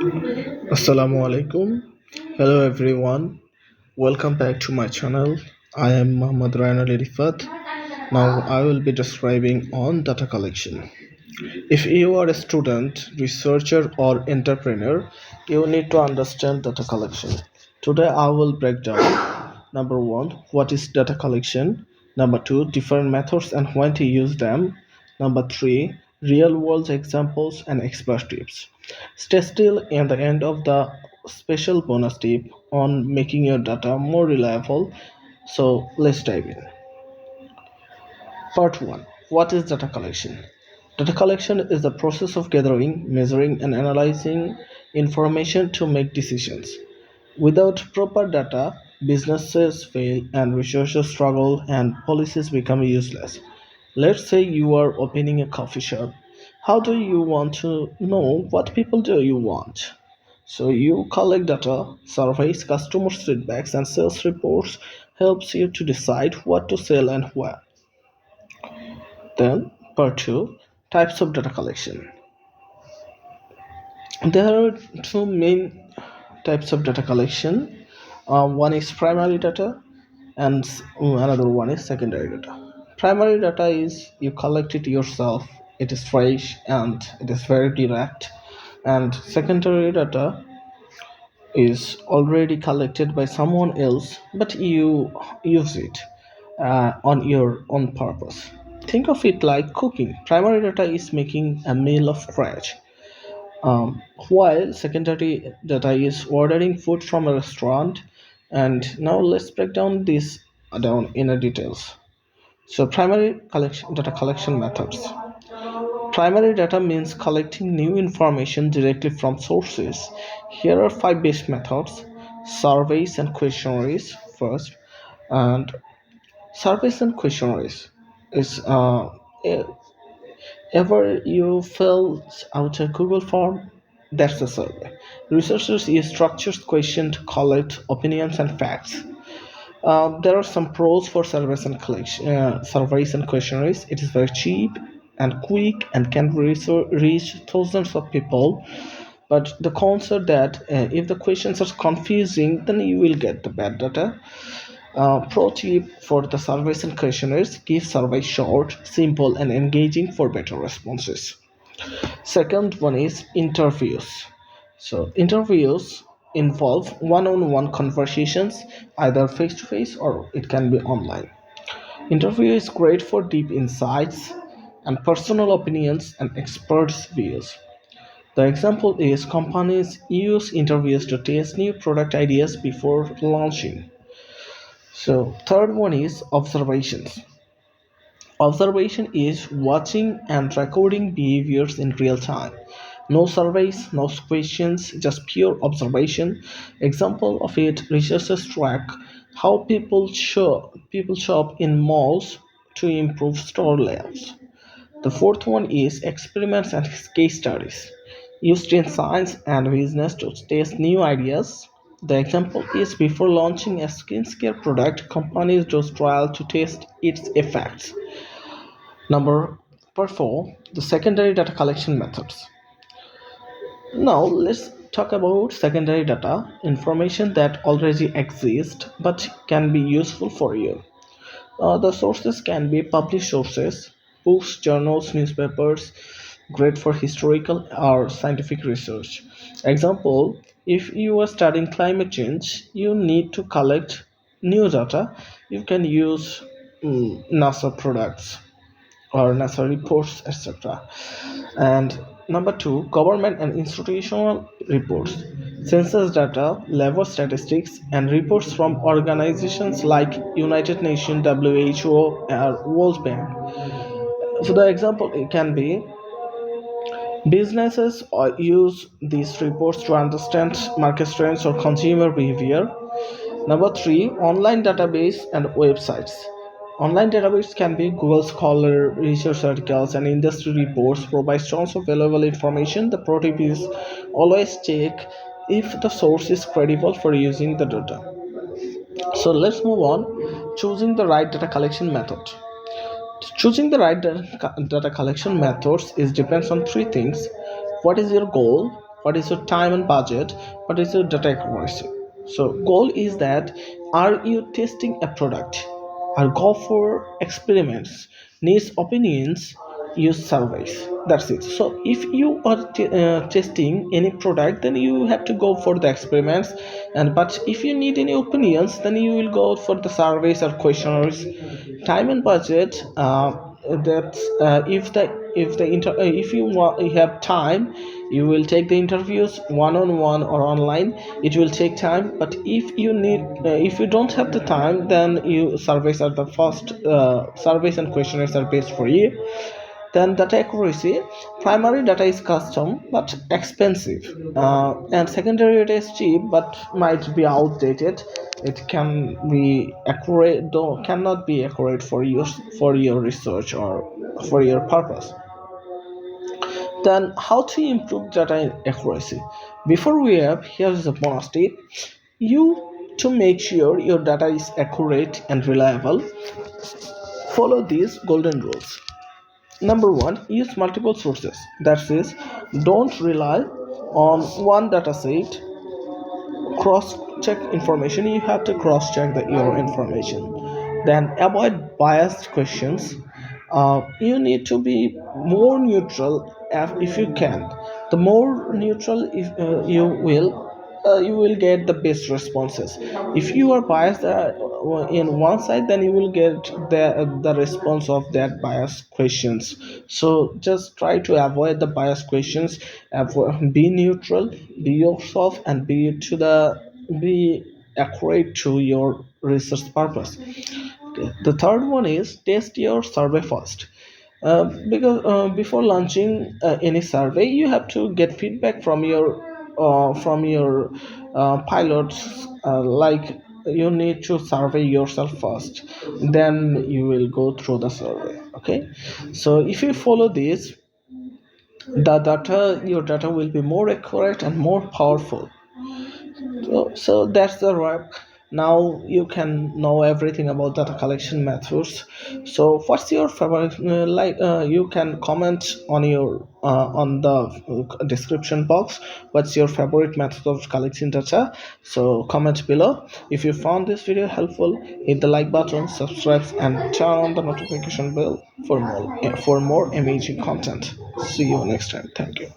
Assalamu alaikum. Hello everyone. Welcome back to my channel. I am Muhammad Raiyan Ali Riffat. Now I will be describing on data collection. If you are a student, researcher or entrepreneur, you need to understand data collection. Today I will break down number 1, what is data collection? Number 2, different methods and when to use them. Number 3, real world examples and expert tips. Stay still in the end of the special bonus tip on making your data more reliable. So let's dive in. Part 1, what is data collection? Data collection is the process of gathering, measuring, and analyzing information to make decisions. Without proper data, businesses fail and researchers struggle and policies become useless. Let's say you are opening a coffee shop. How do you want to know what people do you want? So you collect data, surveys, customer feedbacks, and sales reports helps you to decide what to sell and where. Then, part 2, types of data collection. There are two main types of data collection. One is primary data, and another one is secondary data. Primary data is you collect it yourself, it is fresh and it is very direct. And secondary data is already collected by someone else, but you use it on your own purpose. Think of it like cooking. Primary data is making a meal of scratch, while secondary data is ordering food from a restaurant. And now let's break down this down in a details. So primary collection data collection methods. Primary data means collecting new information directly from sources. Here are five basic methods: surveys and questionnaires first. And surveys and questionnaires is e- ever you fill out a Google form, that's a survey. Researchers use structured questions to collect opinions and facts. There are some pros for surveys and questionnaires. It is very cheap and quick and can reach thousands of people. But the cons are that if the questions are confusing, then you will get the bad data. Pro tip for the surveys and questionnaires: keep surveys short, simple, and engaging for better responses. Second one is interviews. So interviews involve one-on-one conversations, either face-to-face or it can be online. Interview is great for deep insights and personal opinions and experts' views. The example is companies use interviews to test new product ideas before launching. So third one is observations. Observation is watching and recording behaviors in real time. No surveys, no questions, just pure observation. Example of it: researchers track how people shop in malls to improve store layouts. The fourth one is experiments and case studies, used in science and business to test new ideas. The example is before launching a skincare product, companies do trial to test its effects. Number part 4, the secondary data collection methods. Now let's talk about secondary data, information that already exists but can be useful for you. The sources can be published sources, books, journals, newspapers, great for historical or scientific research. Example, if you are studying climate change, you need to collect new data. You can use NASA products or NASA reports, etc. And number 2, government and institutional reports, census data, labor statistics, and reports from organizations like United Nations, WHO, or World Bank. So the example it can be businesses use these reports to understand market trends or consumer behavior. Number 3, online database and websites. Online database can be Google Scholar, research articles, and industry reports provide tons of valuable information. The pro tip is always check if the source is credible for using the data. So let's move on. Choosing the right data collection method. Choosing the right data collection methods is depends on three things. What is your goal? what is your time and budget, what is your data accuracy. So goal is that, are you testing a product, or go for experiments, needs opinions, use surveys. That's it. So if you are testing any product, then you have to go for the experiments, and but if you need any opinions, then you will go for the surveys or questionnaires. Time and budget, that's if you have time, you will take the interviews one on one or online. It will take time, but if you don't have the time, then you surveys are the first. Surveys and questionnaires are best for you. Then data accuracy, primary data is custom but expensive, and secondary data is cheap but might be outdated. It can be accurate, though cannot be accurate for your research or for your purpose. Then how to improve data accuracy? Before we have, here's a bonus tip. You to make sure your data is accurate and reliable, follow these golden rules. Number one, use multiple sources. That is, don't rely on one data set. Cross check information. You have to cross check your information. Then avoid biased questions. You need to be more neutral if you can. The more neutral if you will get the best responses. If you are biased in one side, then you will get the response of that biased questions. So just try to avoid the biased questions. Be neutral, be yourself, and be accurate to your research purpose. Okay. The third one is test your survey first. Because before launching any survey, you have to get feedback from your pilots. Like, you need to survey yourself first, then you will go through the survey. Okay, so if you follow this, your data will be more accurate and more powerful. So that's the wrap. Now you can know everything about data collection methods. So what's your favorite? You can comment on the description box. What's your favorite method of collecting data? So comment below. If you found this video helpful, hit the like button, subscribe, and turn on the notification bell for more amazing content. See you next time. Thank you.